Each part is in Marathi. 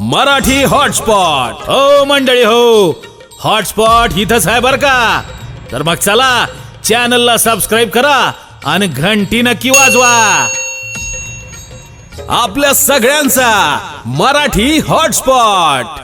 मराठी हॉटस्पॉट। हो मंडळी हो, हॉटस्पॉट इथंच आहे बर का। तर मग चला चॅनलला सबस्क्राईब करा आणि घंटी नक्की वाजवा। आपल्या सगळ्यांचा मराठी हॉटस्पॉट।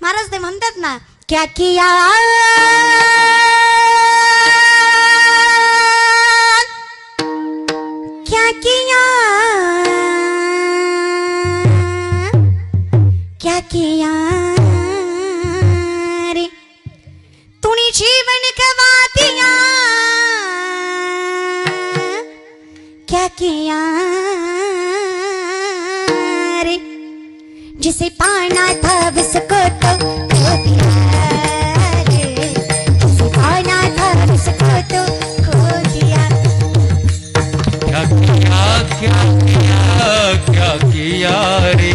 महाराज ते म्हणतात ना, क्या किया क्या किया क्या किया रे तूने जीवन गवा दिया, क्या किया रे जिसे पाना था उसको तो खो दिया रे, जिसे पाना था उसको तो खो दिया। क्या किया क्या किया क्या किया रे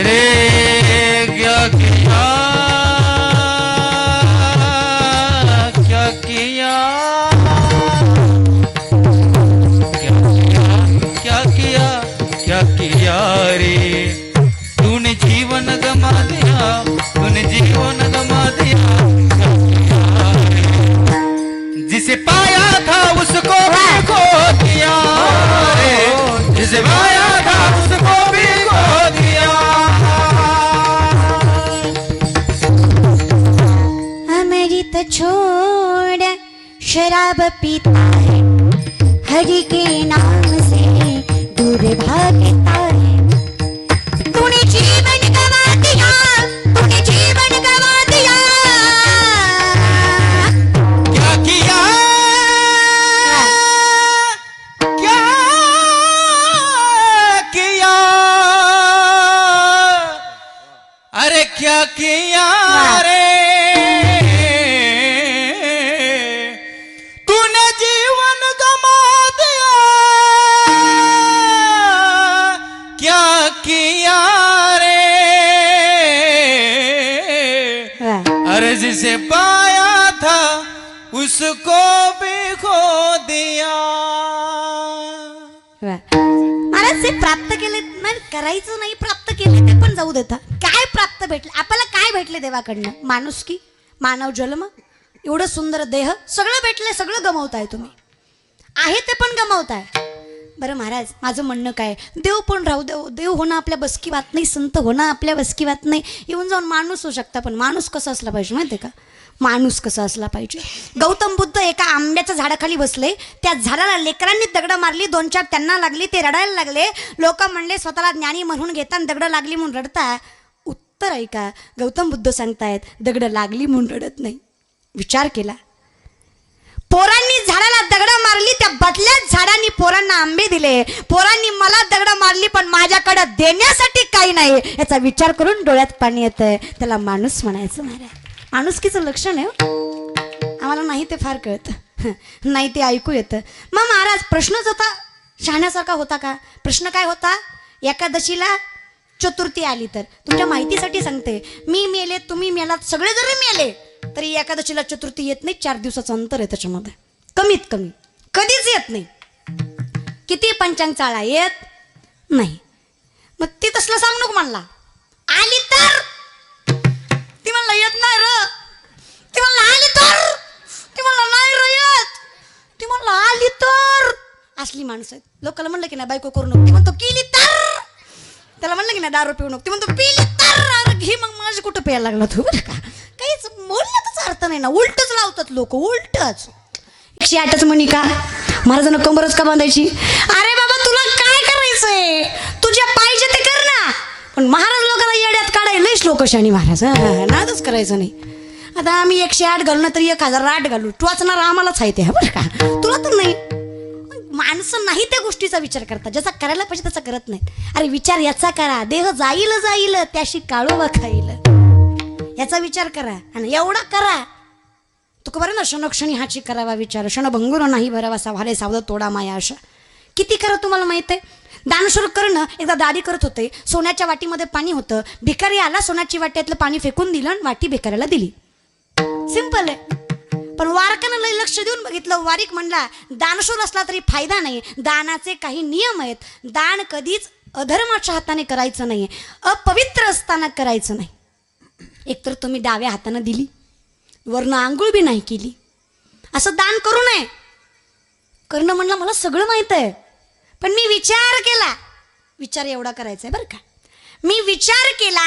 रे क्या किया क्या किया क्या किया क्या किया रे तूने जीवन गमा दिया, तूने जीवन गमा दिया, जिसे पाया था उसको भी खो दिया रे, जिसे पाया था उसको भी खो दिया। अमृत छोड़ शराब पीता है, हरि के नाम से दूर भागता है। तूने जीवन गवा दिया, तूने जीवन गवा दिया, क्या किया क्या किया अरे क्या किया रे तूने जीवन गमा दिया, क्या किया रे अरे जिसे पाया था उसको भी खो दिया। महाराज ते प्राप्त केले म्हणजे करायचं नाही, प्राप्त केले ते पण जाऊ देता। काय प्राप्त भेटले आपल्याला, काय भेटले देवाकडनं? माणुसकी, मानव जन्म, एवढं सुंदर देह, सगळं भेटले, सगळं गमावताय तुम्ही, आहे ते पण गमावताय। बरं महाराज माझं म्हणणं काय, देव पण राहू देव, देव होणं आपल्या बसकी बात नाही, संत होणं आपल्या बसकी बात नाही। येऊन जाऊन माणूस होऊ शकता, पण माणूस कसा असला पाहिजे माहिती आहे का? माणूस कसा असला पाहिजे? गौतम बुद्ध एका आंब्याच्या झाडाखाली बसले, त्या झाडाला लेकरांनी दगड मारली, 2-4 त्यांना लागली, ते रडायला लागले। लोक म्हणले स्वतःला ज्ञानी म्हणून घेता दगड लागली म्हणून रडता। उत्तर ऐका, गौतम बुद्ध सांगतायत दगड लागली म्हणून रडत नाही। विचार केला, पोरांनी झाडाला दगड मारली, त्या बदल्यात झाडांनी पोरांना आंबे दिले। पोरांनी मला दगड मारली, पण माझ्याकडे देण्यासाठी काही नाही, याचा विचार करून डोळ्यात पाणी येतंय। त्याला माणूस म्हणायचं महाराज, माणुसकीचं लक्षण आहे। आम्हाला नाही ते फार कळतं, नाही ते ऐकू येतं। मग महाराज प्रश्नच होता, शहाण्यासारखा होता का? प्रश्न काय होता? एकादशीला चतुर्थी आली तर, तुमच्या माहितीसाठी सांगते, मी मेले, तुम्ही मेलात, सगळे जरी मेले तरी एकादशीला चतुर्थी येत नाही. 4 दिवसाचं अंतर आहे त्याच्यामध्ये, कमीत कमी. कधीच येत नाही. किती पंचांग चाळा येत नाही. मग ती तसलं सांग नको म्हणला. आली तर ती म्हणला येत नाही र, ती म्हणला आली तर, ती म्हणला नाही र येत, ती म्हणला आली तर. असली माणसं आहेत. लोकांना म्हणलं की नाही बायको करू नको, ती म्हणतो केली तर. त्याला म्हणलं की नाही दारू पिऊ नको, ती म्हणतो पिली तर. अरे घे मग, माझी कुठं प्यायला लागला तू? बरं का, काहीच बोलण्याचाच अर्थ नाही ना, उलटच लावतात लोक, उलटच. 108च म्हणी का? महाराजांना कंबरच का बांधायची? अरे बाबा तुला काय करायचंय, तुझ्या पाहिजे ते कर ना. पण महाराज लोकांना येड्यात काढायला लयच लोक शाणी महाराज, नादच करायचं नाही. आता आम्ही 108 घालू ना तरी 1008 घालू, टोचणार आम्हालाच आहे ते, बरं का, तुला तर नाही. माणसं नाही त्या गोष्टीचा विचार करतात, ज्याचा करायला पाहिजे त्याचा करत नाहीत. अरे विचार याचा करा, देह जाईल जाईल त्याशी काळोबा खाईल, याचा विचार करा आणि एवढा करा. तुका बरं ना, क्षणोक्षणी हाची करावा विचार, क्षणभंगुर नाही भरावा व्हाले सावध तोडा माया आशा. किती करा तुम्हाला माहित आहे? दानशूर करणं. एकदा दादी करत होते, सोन्याच्या वाटीमध्ये पाणी होतं, भिकारी आला, सोन्याची वाट्यातलं पाणी फेकून दिलं आणि वाटी भिकाऱ्याला दिली. सिंपल आहे. पण वारकानं लय लक्ष देऊन बघितलं. वारीक म्हणला दानशूर असला तरी फायदा नाही, दानाचे काही नियम आहेत. दान कधीच अधर्माच्या हाताने करायचं नाही, अपवित्र असताना करायचं नाही. एकतर तुम्ही डाव्या हाताने दिली, वरनं आंघोळ बी नाही केली, असं दान करू नये. करणं म्हणलं मला सगळं माहित आहे, पण मी विचार केला. विचार एवढा करायचा आहे बरं का. मी विचार केला,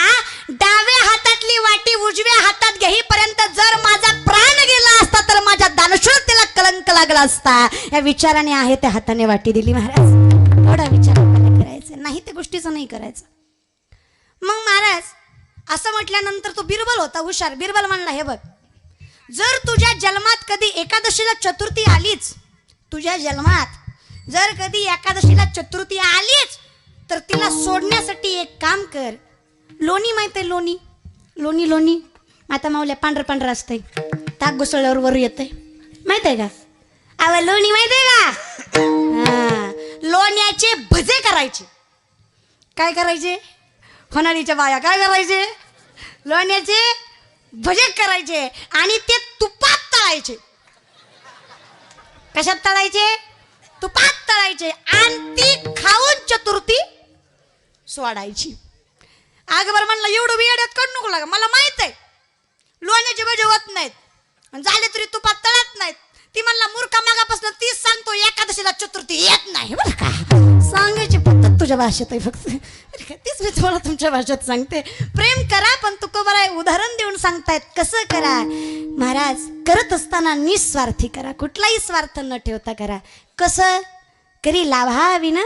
डाव्या हातातली वाटी उजव्या हातात घेईपर्यंत जर माझा प्राण गेला असता तर माझ्या दानशूरतेला कलंक लागला असता. या विचाराने आहे त्या हाताने वाटी दिली महाराज. एवढा विचार आपल्याला करायचा नाही, त्या गोष्टीचं नाही करायचं. मग महाराज असं म्हटल्यानंतर तो बिरबल होता हुशार. बिरबल म्हणला, हे बघ, जर तुझ्या जन्मात कधी एकादशीला चतुर्थी आलीच, तुझ्या जन्मात जर कधी एकादशीला चतुर्थी आलीच तर तिला सोडण्यासाठी एक काम कर. लोणी माहित आहे? लोणी लोणी लोणी आता मावल्या पांढरं पांढरं असतंय, ताक घुसळल्यावर वर येतंय, माहित आहे का? अव लोणी माहित आहे का? लोण्याचे भजे करायचे. काय करायचे? होणारीच्या बाया काय करायचे? लोण्याचे भजे करायचे आणि ते तुपात तळायचे. कशात तळायचे? तुपात तळायचे आणि ती खाऊन चतुर्थी सोडायची. अकबर म्हणला, एवढं बियाड्यात करू नको लागा, मला माहित आहे लोण्याचे भजे होत नाहीत, झाले तरी तुपात तळत नाहीत. ती म्हणला, मूर्खा मागापासून तीच सांगतो एकादशीला चतुर्थी येत नाही. बरं का, सांगायची पद्धत तुझ्या भाषेत आहे फक्त, तीच मी तुम्हाला तुमच्या भाषेत सांगते. प्रेम करा, पण तुकोबरा उदाहरण देऊन सांगतायत कसं करा. महाराज करत असताना निस्वार्थी करा, कुठलाही स्वार्थ न ठेवता करा. कसं? करी लाभावी ना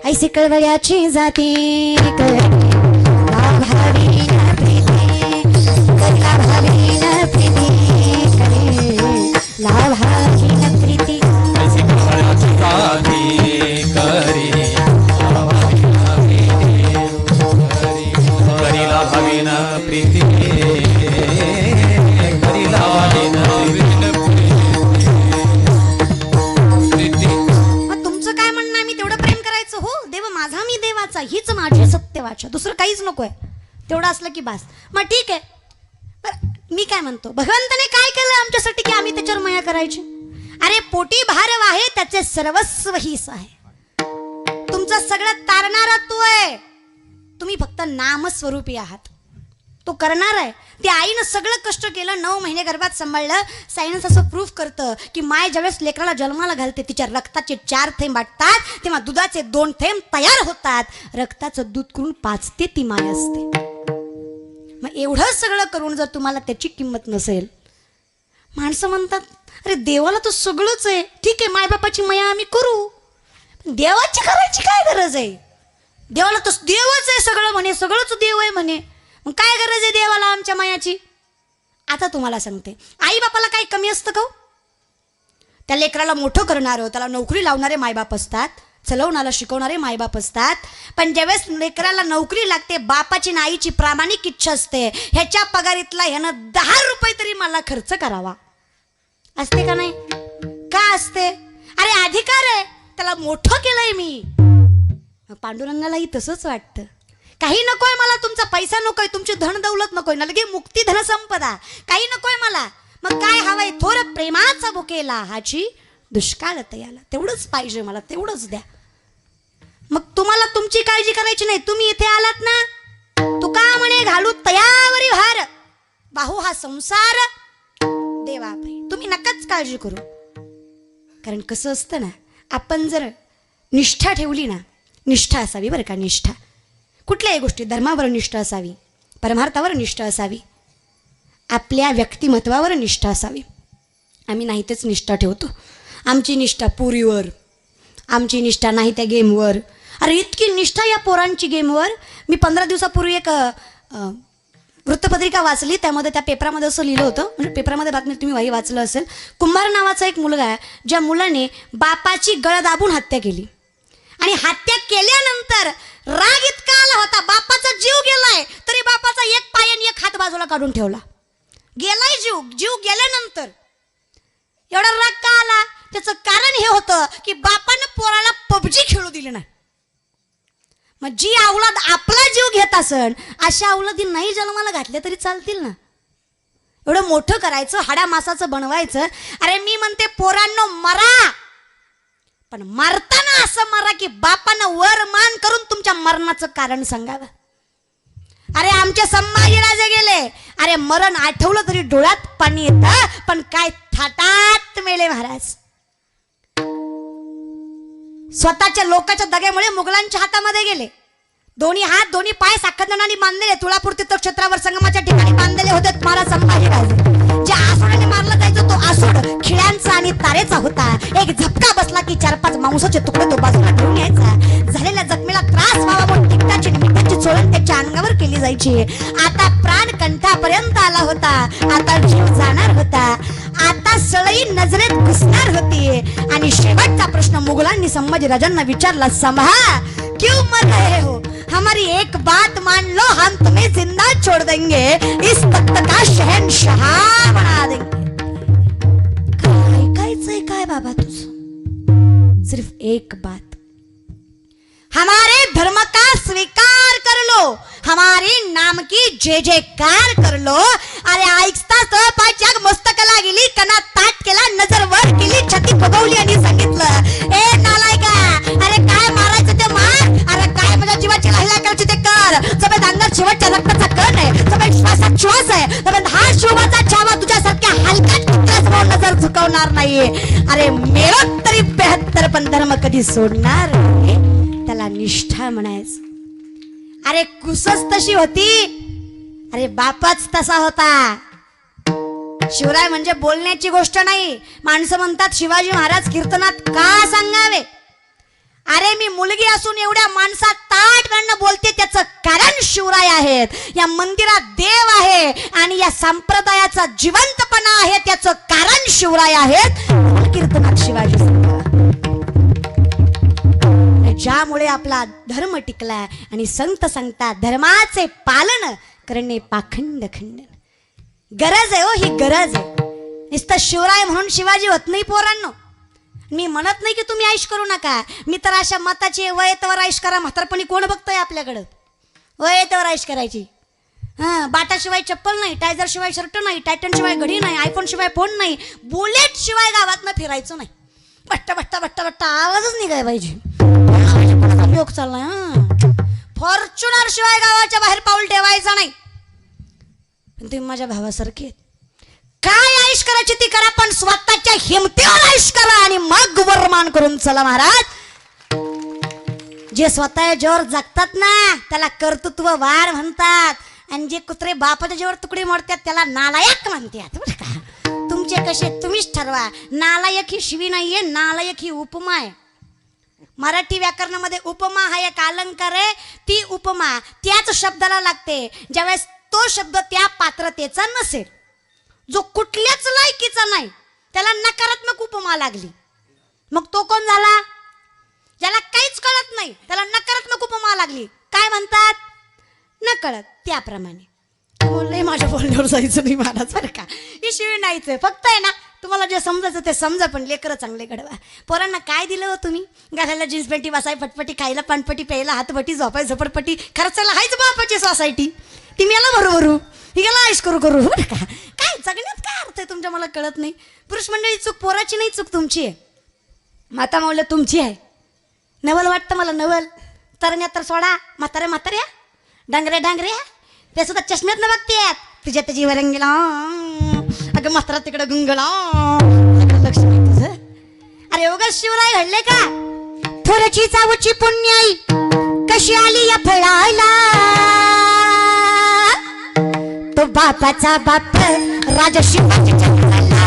ऐसे कळवळ्याची जाती, लाभावी ना प्रीती, करी लाभावी ना प्रीती, करी लाभावी ना प्रीती. ऐसी कळवळ्याची जाती, करी लाभावी ना प्रीती, करी लाभावी ना प्रीती. मग तुमचं काय म्हणणं आहे? मी तेवढं प्रेम करायचं? हो, देव माझा मी देवाचा, हीच माझी सत्य वाचा, दुसरं काहीच नकोय. तेवढं असलं की बास. मग ठीक आहे, बरं मी काय म्हणतो, भगवंताने काय केलं आमच्यासाठी की आम्ही त्याच्यावर माया करायची? अरे पोटी भारव आहे, त्याचे सर्वस्व हीच आहे. तुमचं सगळं तारणारा तो आहे, तुम्ही फक्त नामस्वरूपी आहात. तो करणार आहे. त्या आईनं सगळं कष्ट केलं, 9 महिने गर्भात सांभाळलं. सायन्स असं प्रूफ करतं की माय ज्यावेळेस लेकराला जन्माला घालते, तिच्या रक्ताचे 4 थेंब वाटतात, तेव्हा दुधाचे 2 थेंब तयार होतात. रक्ताचं दूध करून पाजते ती माय असते. मग एवढं सगळं करून जर तुम्हाला त्याची किंमत नसेल, माणसं म्हणतात अरे देवाला तर सगळंच आहे, ठीक आहे मायबापाची माया आम्ही करू, पण देवाची करायची काय गरज आहे? देवाला तर देवच आहे सगळं म्हणे, सगळंच देव आहे म्हणे, मग काय गरज आहे देवाला आमच्या मायाची? आता तुम्हाला सांगते, आई बापाला काही कमी असतं का? त्या लेकराला मोठं करणारं, त्याला नोकरी लावणारे मायबाप असतात, चलवणारा शिकवणारे मायबाप असतात. पण ज्यावेळेस लेकराला नोकरी लागते, बापाची आणि आईची प्रामाणिक इच्छा असते, ह्याच्या पगारीतला ह्यानं 10 रुपये तरी मला खर्च करावा. असते का नाही? का असते? अरे अधिकार आहे, त्याला मोठं केलंय मी. पांडुरंगालाही तसंच वाटतं. काही नकोय मला, तुमचा पैसा नकोय, तुमची धन दौलत नकोय, नलगे मुक्ती धन संपदा काही नकोय मला. मग काय हवंय? थोर प्रेमाचा बुकेला हाची दुष्काळ तयाला. तेवढंच पाहिजे मला, तेवढंच द्या. मग तुम्हाला तुमची काळजी करायची नाही. तुम्ही इथे आलात ना, तुका म्हणे घालू तयावरी भार, बाहू हा संसार देवा पाई. तुम्ही नकाच काळजी करू. कारण कसं असतं ना, आपण जर निष्ठा ठेवली ना, निष्ठा असावी बरं का, निष्ठा कुठल्याही गोष्टी, धर्मावर निष्ठा असावी, परमार्थावर निष्ठा असावी, आपल्या व्यक्तिमत्वावर निष्ठा असावी. आम्ही नाही तेच निष्ठा ठेवतो. आमची निष्ठा पुरीवर, आमची निष्ठा नाही त्या गेमवर. अरे इतकी निष्ठा या पोरांची गेमवर. मी 15 दिवसापूर्वी एक वृत्तपत्रिका वाचली. त्यामध्ये त्या पेपरामध्ये असं लिहिलं होतं, म्हणजे पेपरामध्ये बातमी तुम्ही वाही वाचलं असेल. कुंभार नावाचा एक मुलगा आहे, ज्या मुलाने बापाची गळ दाबून हत्या केली. आणि हत्या केल्यानंतर राग इतका आला होता, बापाचा जीव गेलाय तरी बापाचा एक पाय आणि एक हात बाजूला काढून ठेवला. गेलाय जीव, जीव गेल्यानंतर एवढा राग का आला? त्याचं कारण हे होतं की बापानं पोराला पबजी खेळू दिली नाही. मग जी अवलाद आपला जीव घेत असन, अशा अवलादी नाही जन्माला घातल्या तरी चालतील ना. एवढं मोठं करायचं, हाडा मासाचं बनवायचं. अरे मी म्हणते पोरांनो मरा, पण मरताना असं मरा की बापानं वर मान करून तुमच्या मरणाचं कारण सांगावं. अरे आमचे संभाजीराजे गेले, अरे मरण आठवलं तरी डोळ्यात पाणी येतं, पण काय थाटात मेले महाराज. स्वतःच्या लोकांच्या दगेमुळे मुघलांच्या हातामध्ये गेले. दोन्ही हात दोन्ही पाय साखरदानाने बांधलेले, तुळापूर तीर्थक्षेत्रावर संगमाच्या ठिकाणी बांधलेले होते महाराज संभाजीराजे. ज्या आसुडाने मारला जायचा तो आसूड खिळ्यांचा आणि तारेचा होता. एक झपका बसला की 4-5 मांसाचे तुकडे तो बाजूला ठेवून यायचा. झालेल्या जखमेला त्रास व्हावा म्हणून तिकटाची मिठाची चोळण त्याच्या अंगावर केली जायची. आता प्राण कंठापर्यंत आला होता, आता जीव जाणार होता, आता सळई नजरेत घुसणार होती. आणि शेवटचा प्रश्न मुघलांनी संभाजीराजांना विचारला, संभा क्यों मर रहे हो? हमारी एक बात मान लो, हम तुम्हें जिंदा छोड़ देंगे, इस तख्त का शहंशाह बना देंगे. काय ऐकायचंय काय बाबा तुझं? सिर्फ एक बात, हमारे धर्म का स्वीकार कर लो, हमारे नाम की जय जयकार कर लो. अरे ऐकताच पाय मस्तकाला गेली, कणा ताट केला, नजर वर केली, छाती फुगवली आणि सांगितलं, ए नालायका, अरे काय मारायचं ते मार, अरे काय माझ्या जीवाची लाहिला करायची ते कर. सगळ्यात अंगात शेवटच्या रक्ताचा कण आहे, सगळ्यात श्वासात श्वास आहे, सगळ्यात हा शिवाचा छावा तुझ्यासारख्या हलक्यात कुत्र्यासमोर नजर झुकवणार नाही. अरे मेलो तरी 72, पण धर्म कधी सोडणार नाही. त्याला निष्ठा म्हणायचं. अरे कुसच तशी होती, अरे बापच तसा होता. शिवराय म्हणजे बोलण्याची गोष्ट नाही. माणसं म्हणतात शिवाजी महाराज कीर्तनात का सांगावे. अरे मी मुलगी असून एवढ्या माणसात ताटपणे बोलते, त्याचं कारण शिवराय आहेत. या मंदिरात देव आहे आणि या संप्रदायाचा जिवंतपणा आहे, त्याचं कारण शिवराय आहेत. कीर्तनात शिवाजी सांगा, ज्यामुळे आपला धर्म टिकला. आणि संत सांगतात धर्माचे पालन करणे पाखंड खंडन. गरज आहे हो, ही गरज आहे. नुसतं शिवराय म्हणून शिवाजी होत नाही पोरांनो. मी म्हणत नाही की तुम्ही ऐश करू नका. मी तर अशा मताची, वयेतवर ऐश करा. म्हातारपणी कोण बघतोय आपल्याकडं? वयेतवर ऐश करायची. बाटाशिवाय चप्पल नाही, टायझर शिवाय शर्ट नाही, टायटन शिवाय घडी नाही, आयफोन शिवाय फोन नाही, बुलेट शिवाय गावात फिरायचं नाही. बट्टा बट्टा बट्टा बट्टा आवाजच निघाय पाहिजे. योग चाललाय. फॉर्च्युनर शिवाय गावाच्या बाहेर पाऊल ठेवायचं नाही. पण तुम्ही माझ्या भावासारखे आहेत. काय आयुष करायची ती करा, पण स्वतःच्या हिमतीवर आयुष करा आणि मग वरमान करून चला महाराज. जे स्वतः जोर जगतात ना त्याला कर्तृत्ववान म्हणतात, आणि जे कुत्रे बापाच्या जोर तुकडे मोडतात त्याला नालायक म्हणतात. बरं का, तुमचे कसे तुम्हीच ठरवा. नालायक ही शिवी नाहीये, नालायक ही उपमा आहे. मराठी व्याकरणामध्ये उपमा हा एक अलंकार आहे. ती उपमा त्याच शब्दाला लागते ज्यावेळेस तो शब्द त्या पात्रतेचा नसेल. जो कुठल्याच लायकीचा नाही त्याला नकारात्मक उपमा लागली. मग तो कोण झाला? ज्याला काहीच कळत नाही त्याला नकारात्मक उपमा लागली. काय म्हणतात? न कळत. त्याप्रमाणे बोलले माझ्या बोलण्यावर जायचं नाही महाराज बरं का. ही शिवी नाहीच, फक्त आहे ना तुम्हाला जे समजायचं ते समजा, पण लेकरं चांगले घडवा. पोरांना काय दिलं हो तुम्ही? घालायला जीन्स पॅन्टी, वासाय फटफटी, खायला पानपटी, प्यायला हातपटी, झोपाय झोपडपट्टी, खर्चायला हायच बापाची सोसायटी. ती मेला भरू ही गेला आईश करू बरं का. काय जगण्यात काय अर्थ आहे तुमच्या, मला कळत नाही. पुरुष मंडळी, चूक पोराची नाही, चूक तुमची आहे. माता माऊल्या तुमची आहे. नवल वाटतं मला नवल. तरण्या तर सोडा, म्हाताऱ्या डांगऱ्या ते सुद्धा चष्म्यात न बघतेत. तुझ्या त्याची वरंगीला अगं म्हातारा तिकडं गुंगला. लक्ष नाही तुझं. अरे उगाच शिवराय घडले का? थोरची चावची पुण्याई कशी आली या फळाला. तो बापाचा बाप राजा शिवाजी जन्माला.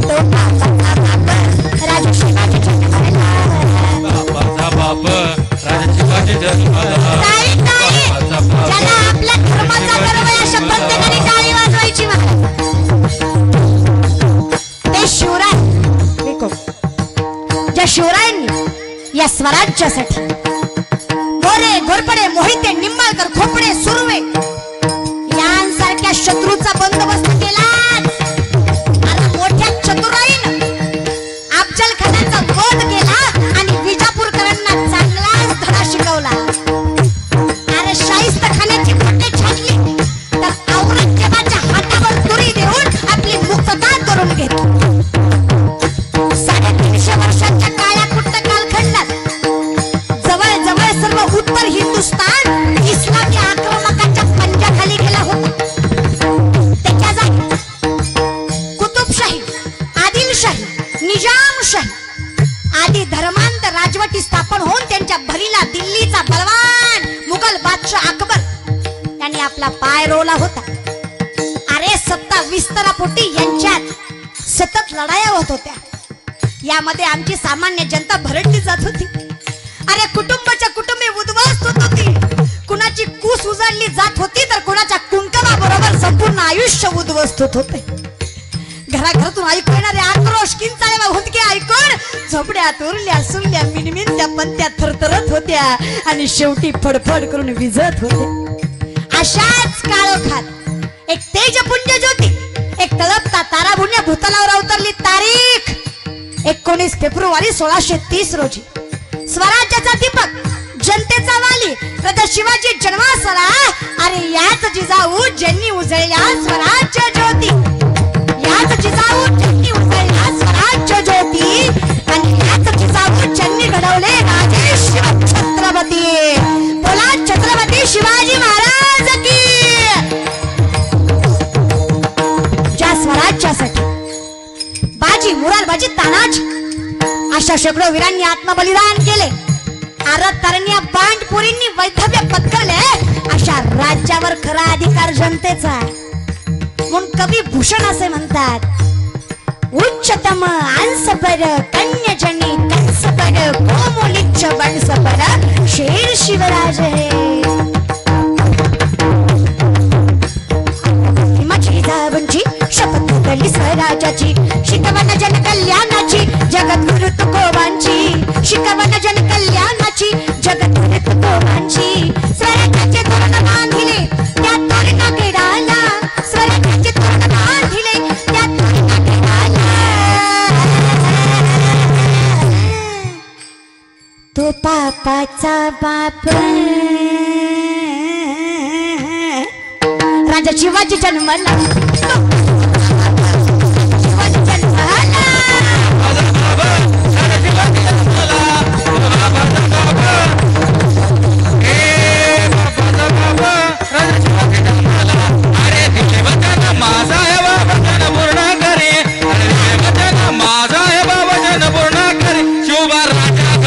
तो बापाचा बाप राजा शिवाजी जन्माला. बापाचा बाप राजा शिवाजी जन्माला. ज्याला आपल्या धर्माचा गर्व आहे अशा प्रत्येकाने टाळी वाजवायची. ते शिवराय ज्या शिवरायांनी या स्वराज्यासाठी गोरे घोरपडे मोहिते निंबाळकर खोपडे सुर्वे यांसारख्या शत्रूचा बंदोबस्त केला. आणि मोठ्या चतुराईनं अफजल खानाचा वध केला आणि विजापूरकरांना चांगलाच धडा शिकवला. अरे शाहिस्त खानाची खोटे छाडली तर औरंगजेबाच्या हातावर तुरी देऊन आपली मुक्तता करून घेतली. 350 वर्षांच्या काळ्या कुट्ट कालखंडात जवळ सर्व उत्तर हिंदुस्थान इस्लामी आक्रमकाच्या पंजाखाली गेला होता. त्याच्या जागी कुतुबशाही, आदिलशाही, निजामशाही आदी धर्मांत राजवटी स्थापन होऊन त्यांच्या भरीला दिल्लीचा बलवान मुघल बादशाह अकबर यांनी आपला पाय रोवला होता. अरे सत्ता विस्तारापोटी यांच्यात सतत लढाया होत होत्या. यामध्ये आमची सामान्य जनता भरडली जात होती. अरे कुटुंबाच्या कुटुंबे उद्ध्वस्त होत होती. कुणाची कूस उजाडली जात होती तर कुणाच्या कुंकवाबरोबर संपूर्ण आयुष्य उद्ध्वस्त होत होते. घराघरातून ऐकू येणारे आक्रोश, किंचाळ्या हुंदके ऐकून झोपड्यात उरल्या सुरल्या मिनमिनत्या पंत्या थरथरत होत्या आणि शेवटी फडफड करून विझत होत्या. अशाच काळोखात एक तेजपुंज ज्योती, एक तळपता ताराभुन्या भूतलावर अवतरली. तारीख 19 फेब्रुवारी 1630 रोजी. स्वराज्याचा दीपक, जनतेचा वाली राजा शिवाजी जन्मास आला. अरे याच जिजाऊ ज्यांनी उजळल्या स्वराज्य ज्योती, याच जिजाऊ ज्यांनी उजळल्या स्वराज्य ज्योती आणि याच जिजाऊ ज्यांनी घडवले राजे शिव छत्रपती. बोला छत्रपती शिवाजी महाराज की. ज्या स्वराज्यासाठी बाजी, मुरारबाजी, तानाजी अशा शेकडो वीरांनी आत्मबलिदान केले. तरण्या बांडपुरींनी वैधव्य पत्करले. अशा राज्यावर खरा अधिकार जनतेचा. म्हणून कवी भूषण असे म्हणतात, उच्चतम अंसपर कन्यजनी कंसपर कोमोलिच्छ बनसपर शेर शिवराज हे. जिजाऊंची शपथ घेतली स्वराज्याची, शिकवण जन कल्याणाची जगद्गुरु तुकोबांची. शिकवण जन कल्याणाची जगद्गुरु तुकोबांची. स्वराज्याचे तोरण बांधिले त्या तोरणा केडाला. स्वराज्याचे तोरण बांधिले त्या तोरणा केडाला. तो पापाचा बाप राजा शिवाजी जन्मला. शिवाजी जन्मला. अरे तिथे वचन माझा आहे वचन पूर्ण करे. माझा आहे वचन पूर्ण करे. शिवबा राजा ग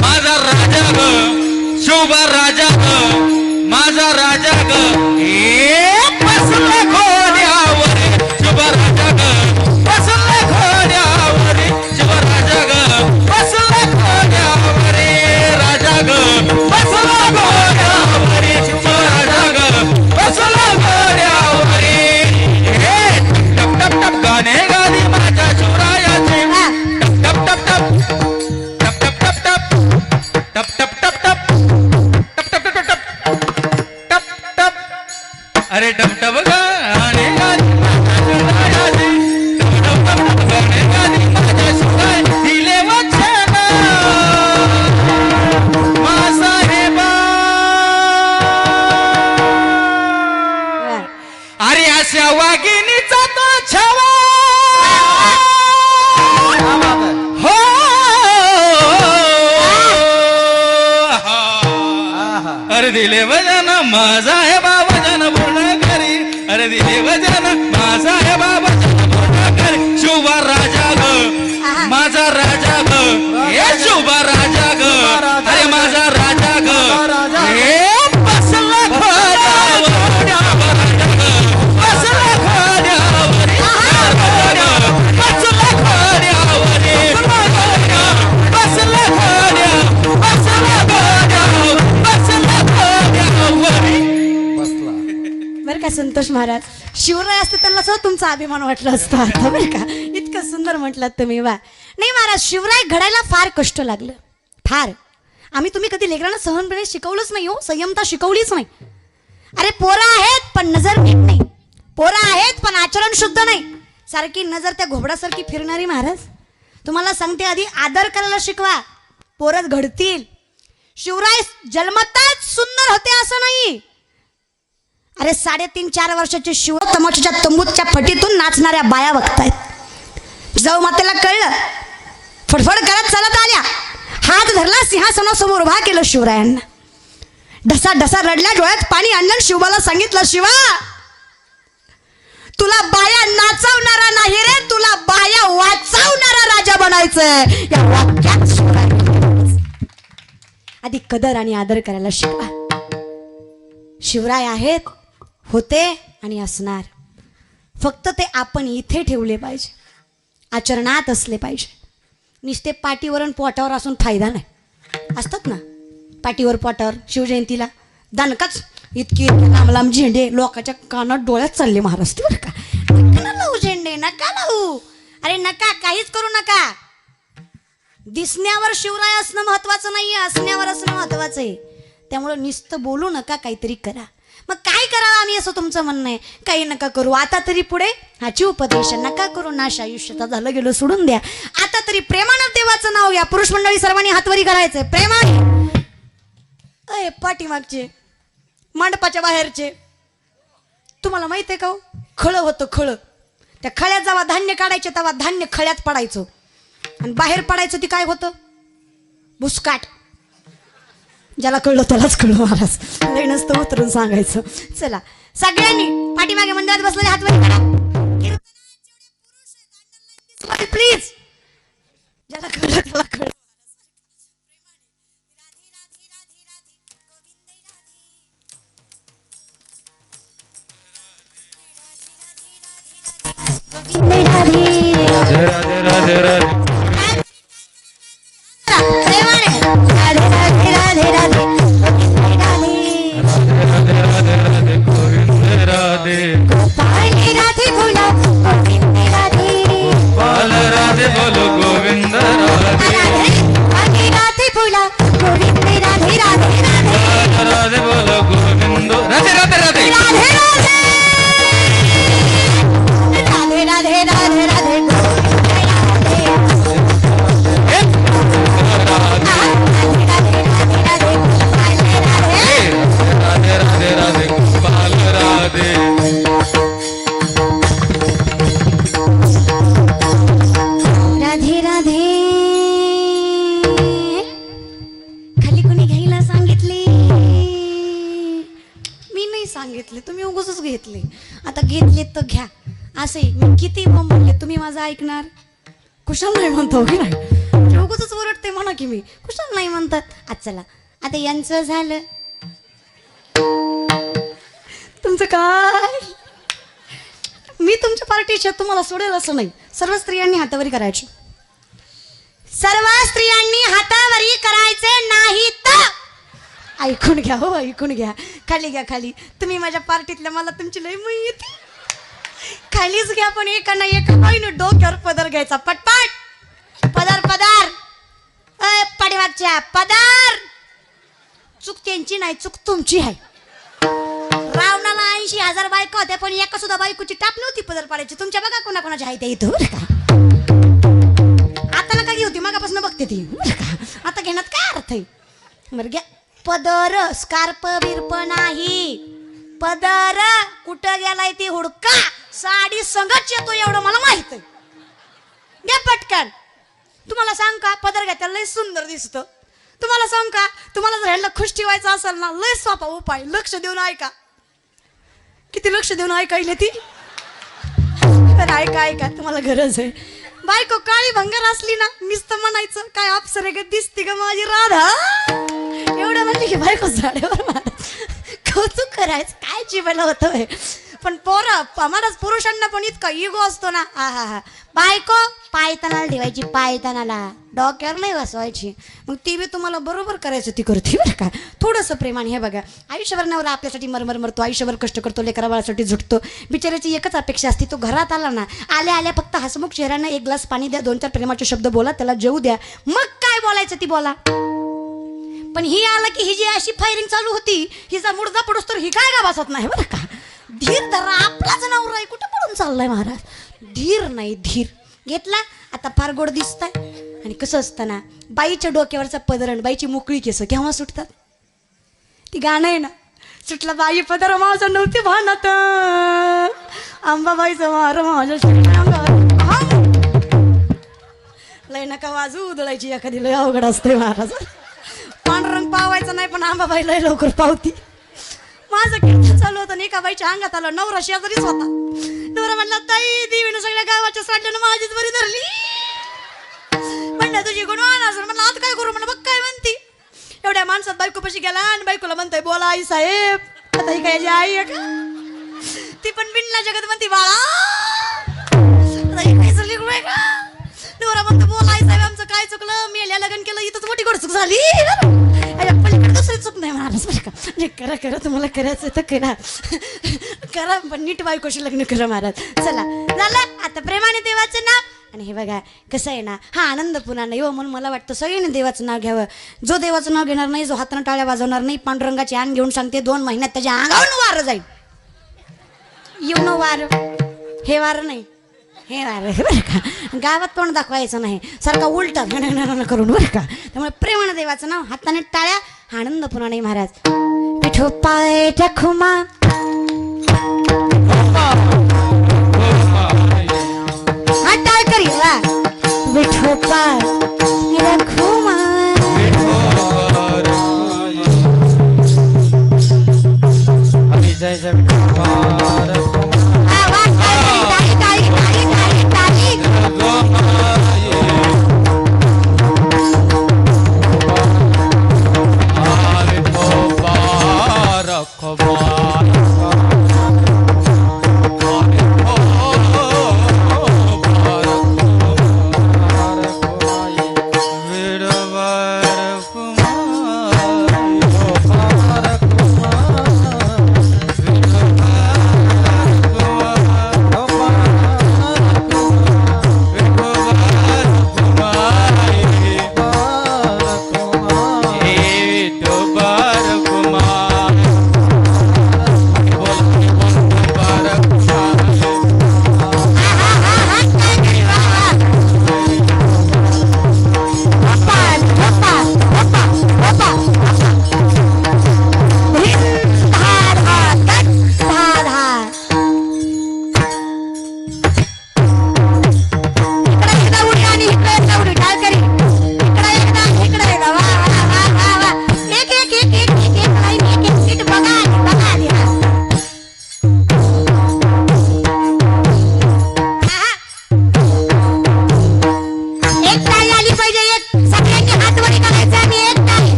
माझा राजा ग. शिवबा राजा ग माझा राजा ग. बसले घोड्यावरी शिवराजा ग. बसले घोड्यावरी शिवराजा ग. बसले घोड्यावरी राजा ग. बसले घोड्यावरी शिवराजा ग. बसले घोड्यावरी. हे टप टप टप गाणे गाली माझ्या शिवरायाचे. टप टप टप टप टप टप टप टप टप टप टप टप टप टप टप टप टप. अरे दिले वजन माझा आहे बाबा जन पूर्ण करी अरे दिले वजन माझा आहे बाबा जन पूर्ण करी शुभा राजा ग माझा राजा ग हे शुभा राजा ग अरे माझा राजा ग हे बसला खोड्यावर बसला खोड्यावर बसला खोड्यावर बसला खोड्यावर बसला खोड्यावर बसला खोड्यावर बरं का संतोष महाराज, शिवराय असते त्यांना सुद्धा तुमचा अभिमान वाटला असता आता बरं का. इतकं सुंदर म्हटलात तुम्ही. वा नाही महाराज, शिवराय घडायला फार कष्ट लागलं, फार. आम्ही तुम्ही कधी लेकरांना सहनपणे शिकवलंच नाही हो, संयमता शिकवलीच नाही. अरे पोरं आहेत पण नजर नीट नाही, पोरं आहेत पण आचरण शुद्ध नाही, सारखी नजर त्या घोबडासारखी फिरणारी. महाराज तुम्हाला सांगते, आधी आदर करायला शिकवा, पोरं घडतील. शिवराय जन्मताच सुंदर होते असं नाही. अरे 3.5-4 वर्षाचे शिव तमाशाच्या तंबूतच्या फटीतून नाचणाऱ्या बाया बघतायत. जाऊ मातेला कळलं, फडफड करत चालत आल्या, हात धरला, सिंहासनासमोर उभा केलं शिवरायांना. ढसा ढसा रडल्या, डोळ्यात पाणी आणलं, शिवाला सांगितलं, शिवा तुला बाया नाचवणारा नाही रे, तुला बाया वाचवणारा राजा बनायचंय. या वाक्यात शिवराय आधी कदर आणि आदर करायला शिकवा. शिवराय आहेत, होते आणि असणार. फक्त ते आपण इथे ठेवले पाहिजे, आचरणात असले पाहिजे. नुसते पाठीवर आणि पोटावर असून फायदा नाही. असतात ना पाठीवर पोटावर, शिवजयंतीला दणकाच इतकी लांब लांब झेंडे लोकांच्या कानात डोळ्यात चालले महाराज. बरं का, नका लावू झेंडे, नका लावू. अरे नका, काहीच करू नका. दिसण्यावर शिवराय असणं महत्वाचं नाहीये, असण्यावर असणं महत्वाचं आहे. त्यामुळे नुसतं बोलू नका, काहीतरी करा. मग काय करावं आम्ही असं तुमचं म्हणणं आहे? काही नका करू, आता तरी पुढे हाची उपदेश नका करू. नाश आयुष्यात झालं गेलं सोडून द्या. आता तरी प्रेमानं देवाचं नाव घ्या. पुरुष मंडळी सर्वांनी हातवरी करायचंय प्रेमाने. अय पाठीमागचे, मंडपाच्या बाहेरचे, तुम्हाला माहित आहे का, खळं होतं खळं. त्या खळ्यात जेव्हा धान्य काढायचे तेव्हा धान्य खळ्यात पडायचं, आणि बाहेर पडायचं ती काय होतं, बुसकाट. ज्याला कळलं त्यालाच कळलं महाराज, लई नसतं उतरून सांगायचं. चला सगळ्यांनी पाठीमागे मंदिरात बसलेले हात वर करा प्लीज. ज्याला कळलं त्याला कळलं. राधे राधे राधे राधे सांगितले तुम्ही उगाचच घेतले. आता घेतले तर घ्या. असे मी किती बोंबले, तुम्ही माझं ऐकणार? कुशाल नाही म्हणतो की नाही, उगाचच ओरडते म्हणा की मी कुशाल नाही म्हणतात. आज चला आता यांचं झालं, तुमचं काय, मी तुमच्या पार्टीच्या तुम्हाला सोडेल असं नाही. सर्व स्त्रियांनी हातावरी करायची, सर्व स्त्रियांनी हातावरी करायचे नाही तर. ऐकून घ्या हो, ऐकून घ्या. खाली घ्या, खाली. तुम्ही माझ्या पार्टीतल्या, मला तुमची लई माहिती. खालीच घ्या, पण एका ना एका बाईने डोक्यावर पदर घ्यायचा, पटपट पदर पदर. पाठीमागच्या पदर. चूक त्यांची नाही, चूक तुमची आहे. रावणाला 80,000 बायका होत्या, पण एका सुद्धा बायकोची टाप नव्हती पदर पाडायची. तुमच्या बघा कोणाकोणाच्या आहे त्या इथं बरं का. आता नका होती, मागापासून बघते ती बरं का. आता घेण्यात काय अर्थ आहे? बरं घ्या पदर. स्कार्प बिरप नाही, पदर. कुठं गेलाय ती हुडका, साडी संगच येतो एवढं मला माहित आहे. घ्या पटकन. तुम्हाला सांग का, पदर घ्या, त्याला लय सुंदर दिसतं. तुम्हाला सांग का, तुम्हाला जर ह्यांना खुश ठेवायचं असेल ना, लय सोपा उपाय, लक्ष देऊन ऐका. किती लक्ष देऊन ऐकायला ती, तर ऐका तुम्हाला गरज आहे. बायको काळी भंगार असली ना, नुसतं म्हणायचं काय अप्सरे ग दिसती ग माझी राधा, एवढं म्हणली की बायको झाड्यावर मारा. कौतुक करायचं काय जीवायला होतं. पण आम्हालाच पुरुषांना पण इतका इगो असतो ना. हा बायको पायतानाला ठेवायची, पायतानाला डोक्यावर नाही बसवायची. मग ती बी तुम्हाला बरोबर करायचं ती करते बरं का, थोडंसं प्रेमाने. हे बघा, आयुष्यभर नवरा आपल्यासाठी मरमर मरतो, आयुष्यभर कष्ट करतो, लेकरा बाळासाठी झुटतो. बिचाऱ्याची एकच अपेक्षा असते, तो घरात आला ना, आल्या फक्त हसमुख चेहऱ्यानं एक ग्लास पाणी द्या, 2-4 प्रेमाचे शब्द बोला, त्याला जेवू द्या, मग काय बोलायचं ती बोला. पण ही आला की ही जी अशी फायरिंग चालू होती, हिचा मुडदा पडूस तर ही काय का बसत नाही बरं का. धीर धरा, आपलाच नवरा आहे, कुठं पडून चाललाय महाराज. धीर नाही, धीर घेतला. आता फार गोड दिसताय. आणि कसं असतं ना, बाईच्या डोक्यावरचा पदरण, बाईची मोकळी केस केव्हा सुटतात. ती गाणं आहे ना, सुटला बाई पदर माझं नव्हते भानात, आंबाबाईचं मार माझ्या लय नका वाजू, उधळायची एखादी लय अवघड असते महाराज. पांढरंग पावायचं नाही, पण आंबाबाई लय लवकर पावती. माझं कीर्तन चालू होतं, एका बाईच्या अंगात आलं, नवरा शेजारीच होता. नवरा म्हणला, ताई देवीनं सगळ्या गावाच्या साडल्यानं माझीच बरी धरली. म्हणलं तुझी गुणवान असं. म्हणलं आता काय करू. म्हणलं बघ काय म्हणती. एवढ्या माणसात बायको पशी गेला आणि बायकोला म्हणतोय, बोला आई साहेब. आता ही काय आई आहे का, ती पण बिनला जगत म्हणती, बाळा आता ही काय चालली आहे का. नवरा म्हणतो, बोला आई साहेब आमचं काय चुकलं, मेल्या लग्न केलं, इथंच मोठी गोड चूक झाली. पलीकडे दुसरी चूक नाही महाराज बरं का. करा तुम्हाला करायचं तर करा, पण नीट बायकोशी लग्न करा महाराज. चला झालं आता प्रेमाने देवाचं नाव. आणि हे बघा कसं आहे ना, हा आनंद पुन्हा नाही हो, म्हणून मला वाटतं सगळ्यांनी देवाचं नाव घ्यावं. जो देवाचं नाव घेणार नाही, जो हातानं टाळ्या वाजवणार नाही, पांडुरंगाची आण घेऊन सांगते 2 महिन्यात त्याच्या अंगावरून वारं जाईल. येऊ नो वार, हे वार नाही, हे वार बरं का. गावात पण दाखवायचं नाही, सारखा उलटा करून बरं का. त्यामुळे प्रेमानं देवाचं नाव, हाताने टाळ्या, आनंद पुन्हा नाही महाराज. पिठो पाय टाखुमा विठो पाय रखुमा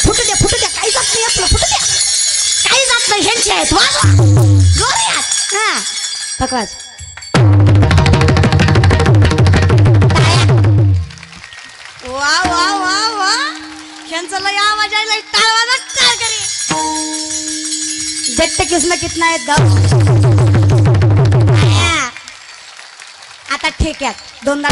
फुटू द्या काही जात नाही आपलं, फुटू द्या काही जात नाही, ह्यांची आहेत वाजवा जोरात. हा पकवाज वा वा वा वा, ह्यांचा लय आवाज आहे, लय टाळवा टाळ करे. देखते किसना कितना आहेत गाव. आता ठेक्यात दोनदा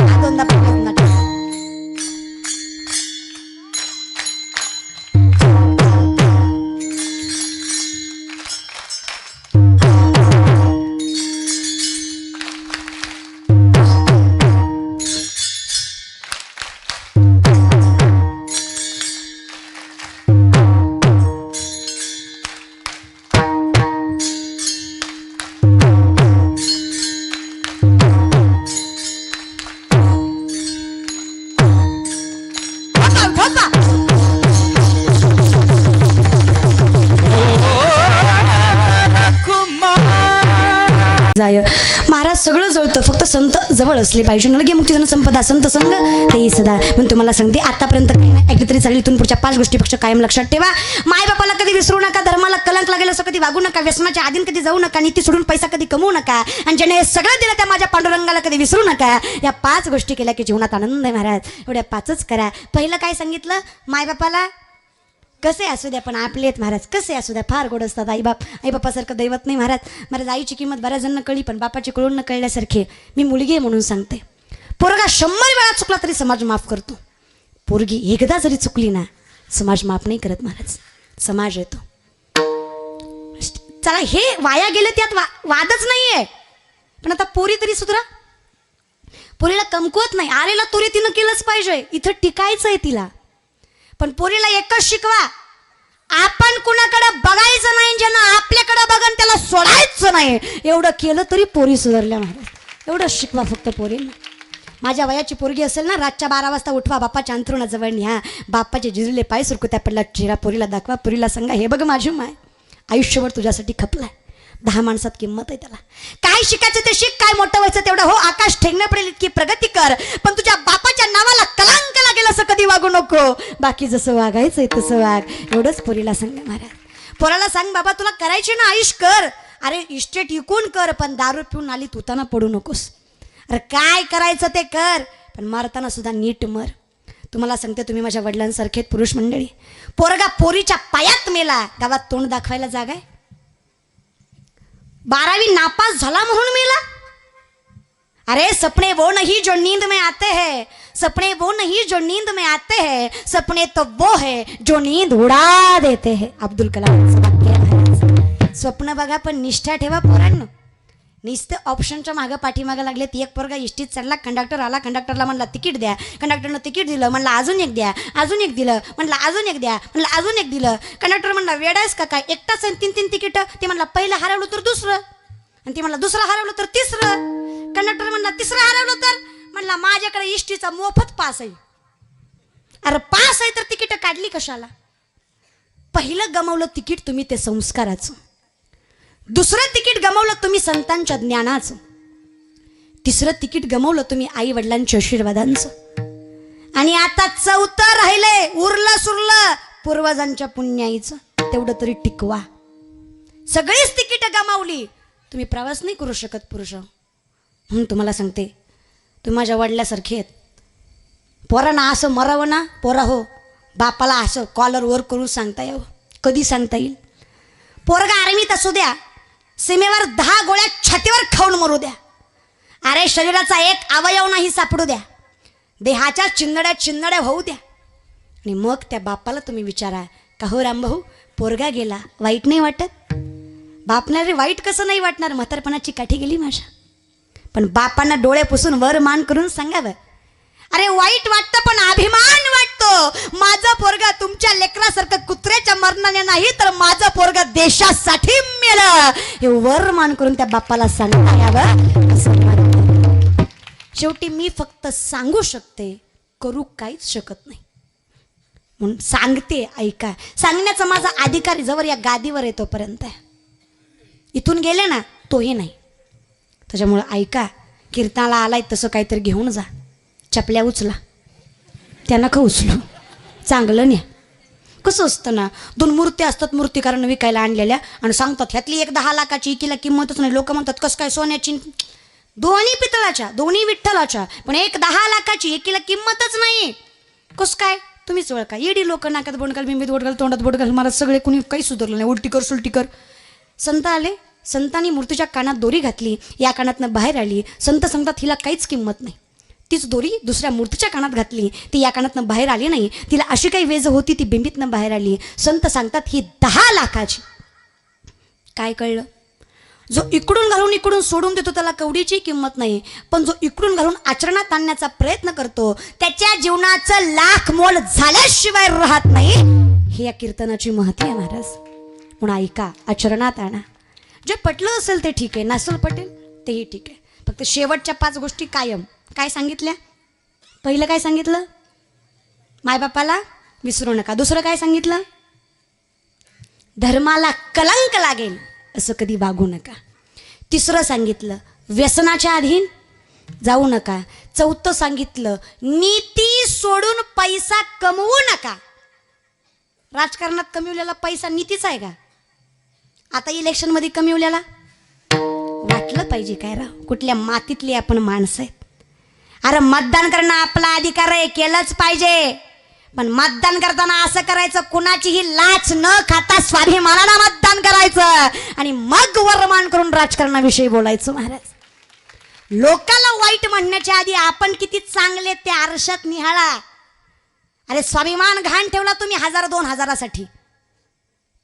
जाय महाराज सगळं जळतं, फक्त संत जवळ असले पाहिजे. नलगे मुक्ती संपदा संत संग ते सदा. म्हणून तुम्हाला सांगते आतापर्यंत काही नाही ऐकलं तरी चालेल. इथून पुढच्या 5 गोष्टी फक्त कायम लक्षात ठेवा. माय बापाला कधी विसरू नका, धर्माला कलंक लागेल असं कधी वागू नका, व्यसनाच्या आधीन कधी जाऊ नका, नीती सोडून पैसा कधी कमवू नका, आणि ज्याने हे सगळं दिलं त्या माझ्या पांडुरंगाला कधी विसरू नका. या 5 गोष्टी केल्या की जीवनात आनंद आहे महाराज. एवढ्या 5च करा. पहिलं काय सांगितलं, माय बापाला कसे असू द्या पण आपले आहेत महाराज, कसे असू द्या फार गोड असतात. आई बापासारखं दैवत नाही महाराज. महाराज आईची किंमत बऱ्याच जण कळली पण बापाची कळून न कळल्यासारखे. मी मुलगी आहे म्हणून सांगते, पोरगा 100 वेळा चुकला तरी समाज माफ करतो. पोरगी एकदा जरी चुकली ना समाज माफ नाही करत महाराज, समाज येतो. चला हे वाया गेले त्यात वादच नाहीये, पण आता पोरी तरी सुधरा. पोरीला कमकुवत नाही, आलेला तोरी तिनं केलंच पाहिजे, इथं टिकायचं आहे तिला. पण पोरीला एकच शिकवा, आपण कुणाकडे बघायचं नाही, ज्यानं आपल्याकडे बघन त्याला सोडायचं नाही. एवढं केलं तरी पोरी सुधारल्या महाराज. एवढं शिकवा फक्त पोरीला. माझ्या वयाची पोरगी असेल ना, रातच्या 12 वाजता उठवा, बापाच्या अंथरुणाजवळ न्या, बापाचे जिजले पाय सुरकुत्या पडला चेहरा पोरीला दाखवा, पोरीला सांगा हे बघ माझी माय आयुष्यभर तुझ्यासाठी खपलाय. 10 माणसात किंमत आहे त्याला. काय शिकायचं ते शिक, काय मोठं व्हायचं तेवढं हो, आकाश ठेंगणं पडेल इतकी प्रगती कर, पण तुझ्या बापाच्या नावाला कलंक लागेल असं कधी वागू नको. बाकी जसं वागायचंय तसं वाग. एवढंच पोरीला सांगा महाराज. पोराला सांग बाबा तुला करायची ना आयुष कर, अरे इस्टेट विकून कर, पण दारू पिऊन आली तुताना पडू नकोस. अरे काय करायचं ते कर, पण मरताना सुद्धा नीट मर. तुम्हाला सांगते तुम्ही माझ्या वडिलांसारखे पुरुष मंडळी. पोरगा पोरीच्या पायात मेला, गावात तोंड दाखवायला जागा आहे? 12वी नापास झाला म्हणून मेला? अरे सपने वो नहीं जो नींद में आते हैं, सपने वो नहीं जो नींद में आते हैं, सपने तो वो है जो नींद उडा देते हैं. अब्दुल कलामचं वाक्य आहे. स्वप्न बघा पण निष्ठा ठेवा पोरांनो. नुसते ऑप्शनच्या मागं पाठीमागं लागले. ती एक पोरगा इष्टीत चढला, कंडक्टर आला, कंडक्टरला म्हणला तिकीट द्या, कंडक्टरनं तिकीट दिलं, म्हणलं अजून एक द्या, अजून एक दिलं, म्हणलं अजून एक द्या, म्हणलं अजून एक दिलं. कंडक्टर म्हणला वेडायस का काय, एकटाच 3 तिकीटं. ते म्हणला पहिलं हरवलं तर दुसरं, आणि ती म्हणला दुसरं हरवलं तर तिसरं. कंडक्टर म्हणला तिसरं हरवलं तर, म्हणला माझ्याकडे इष्टीचा मोफत पास आहे. अरे पास आहे तर तिकीट काढली कशाला? पहिलं गमावलं तिकीट तुम्ही ते संस्काराचं, दुसरं तिकीट गमावलं तुम्ही संतांच्या ज्ञानाचं, तिसरं तिकीट गमावलं तुम्ही आई वडिलांच्या आशीर्वादांचं, आणि आता 4थं राहिलंय उरलं सुरलं पूर्वजांच्या पुण्याईचं. तेवढं तरी टिकवा. सगळीच तिकीट गमावली, तुम्ही प्रवास नाही करू शकत पुरुष. म्हणून तुम्हाला सांगते तुम्ही माझ्या वडिलासारखे आहेत. पोरांना असं मरावं ना पोरा हो, बापाला असं कॉलर वर करून सांगता यावं. कधी सांगता येईल? पोरगा आर्मीत असू द्या, सीमेवर 10 गोळ्या छातीवर खाऊन मरू द्या, अरे शरीराचा एक अवयव नाही सापडू द्या, देहाच्या चिंदड्या होऊ द्या, आणि मग त्या बापाला तुम्ही विचारा का हो रामभाऊ पोरगा गेला वाईट नाही वाटत? बापना रे वाईट कसं नाही वाटणार, म्हातारपणाची काठी गेली माझ्या. पण बापांना डोळे पुसून वर मान करून सांगावं, अरे वाईट वाटतं पण अभिमान वाटतो. माझा पोरगा तुमच्या लेकरासारखं कुत्र्याच्या मरणाने नाही तर माझा पोरगा देशासाठी मेलं, हे वर मान करून त्या बापाला सांगता यावं असं. शेवटी मी फक्त सांगू शकते, करू काहीच शकत नाही. म्हणून सांगते, ऐका. सांगण्याचा माझा अधिकार जवळ या गादीवर आहे तोपर्यंत आहे. इथून गेले ना तोही नाही. त्याच्यामुळं ऐका, कीर्तनाला आलाय तसं काहीतरी घेऊन जा. चपल्या उचला, त्या नका उचलू, चांगलं नाही. कसं असतं ना, 2 मूर्ती असतात मूर्तिकारांना विकायला आणलेल्या, आणि सांगतात ह्यातली एक 10 लाखाची, एकीला किंमतच नाही. लोक म्हणतात कसं काय सोन्याची, दोन्ही पितळाच्या, दोन्ही विठ्ठलाच्या, पण एक 10 लाखाची, एकीला किंमतच नाही. कसं काय? तुम्हीच ओळखा. येडी लोक नाकात बोट घाल, बिंबीत बोट घाल, तोंडात बोट घाल, मला सगळे कुणी काही सुधारलं नाही, उलटी कर सुलटी कर. संत आले, संतांनी मूर्तीच्या कानात दोरी घातली, या कानातनं बाहेर आली. संत सांगतात हिला काहीच किंमत नाही. तीच दोरी दुसऱ्या मूर्तीच्या कानात घातली, ती या कानातनं बाहेर आली नाही, तिला अशी काही वेज होती ती बिंबीतनं बाहेर आली. संत सांगतात ही 10 लाखाची. काय कळलं? जो इकडून घालून इकडून सोडून देतो त्याला कवडीची किंमत नाही, पण जो इकडून घालून आचरणात आणण्याचा प्रयत्न करतो त्याच्या जीवनाचं लाख मोल झाल्याशिवाय राहत नाही. हे या कीर्तनाची महती आहे महाराज. म्हणून ऐका, आचरणात आणा. जे पटलं असेल ते ठीक आहे, नसेल पटेल तेही ठीक आहे. फक्त शेवटच्या 5 गोष्टी कायम काय सांगितल्या? पहिलं काय सांगितलं? मायबापाला विसरू नका. दुसरं काय सांगितलं? धर्माला कलंक लागेल असं कधी वागू नका. तिसरं सांगितलं व्यसनाच्या अधीन जाऊ नका. चौथं सांगितलं नीती सोडून पैसा कमवू नका. राजकारणात कमविलेला पैसा नीतीच आहे का? आता इलेक्शनमध्ये कमविलेला वाटलं पाहिजे काय राव, कुठल्या मातीतली आपण माणसं आहेत. अरे मतदान करणं आपला अधिकार आहे, केलंच पाहिजे. पण मतदान करताना असं करायचं, कुणाचीही लाच न खाता स्वाभिमानानं मतदान करायचं आणि मग वरमान करून राजकारणाविषयी बोलायचं. महाराज, लोकांना वाईट म्हणण्याच्या आधी आपण किती चांगले ते आरशात निहाळा. अरे स्वाभिमान घाण ठेवला तुम्ही 1000-2000साठी,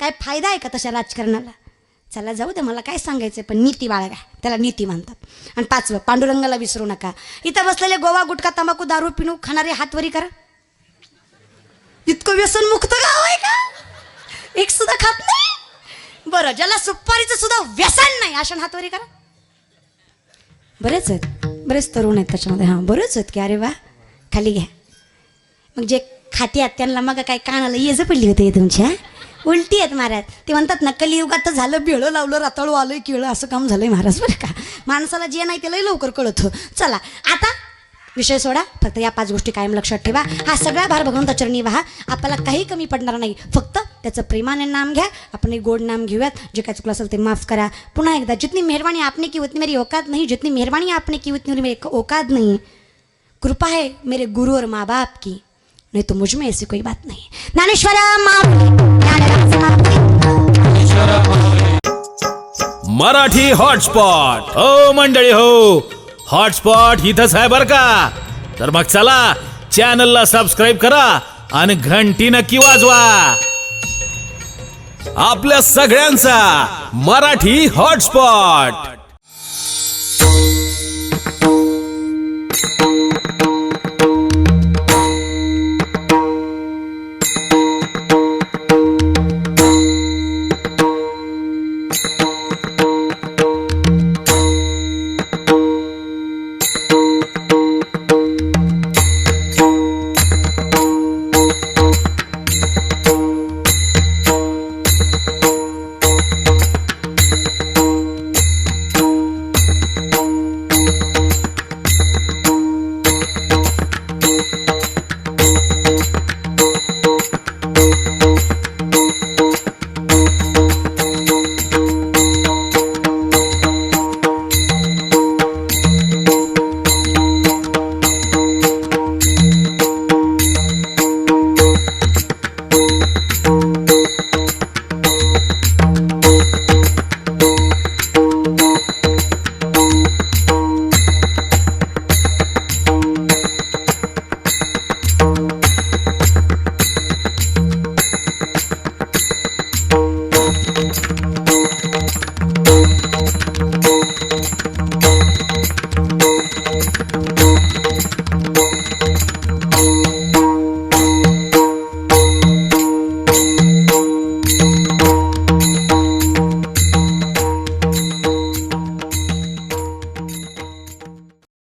काय फायदा आहे का तशा राजकारणाला? चला जाऊ दे, मला काय सांगायचं, पण नीती बाळगा, त्याला नीती म्हणतात. आणि 5वं, पांडुरंगाला विसरू नका. इथं बसलेले गोवा गुटखा तंबाखू दारू पिणू खाणारे हातवरी करा. इतकं व्यसन मुक्त गाव आहे का? एक सुद्धा खात नाही. बरं, ज्याला सुपारीचं सुद्धा व्यसन नाही अशा हातवरी करा. बरेच आहेत, बरेच तरुण आहेत त्याच्यामध्ये. हां, बरेच आहेत की अरे वा, खाली घ्या. मग जे खात्यात त्यांना मग काय कानाला येज पडली होती तुमच्या, उलटी आहेत महाराज. ते म्हणतात ना, कलियुगात तर झालं बेळं लावलं रताळू आलं केळं, असं काम झालंय महाराज. बरं का, माणसाला जे नाही त्यालाही लवकर कळतं. चला आता विषय सोडा, फक्त या 5 गोष्टी कायम लक्षात ठेवा. हा सगळा भार भगवंता चरणी व्हा, आपल्याला काही कमी पडणार नाही. फक्त त्याचं प्रेमाने नाम घ्या, आपण एक गोड नाम घेऊयात. जे काय चुकलं असेल ते माफ करा. पुन्हा एकदा, जितनी मेहरबानी आपने की उतनी मेरी औकात नहीं, जितनी मेहरबानी आपने की उतनी मेरी औकात नहीं. कृपा है मेरे गुरु और माँ बाप की, नहीं तो मुझ में ऐसी कोई बात नहीं. ज्ञानेश्वर मराठी हॉटस्पॉट. हो मंडळी हो, हॉटस्पॉट इथंच आहे बरं का. तर मग चला, चॅनलला सबस्क्राईब करा आणि घंटी नक्की वाजवा. आपल्या सगळ्यांचा मराठी हॉटस्पॉट.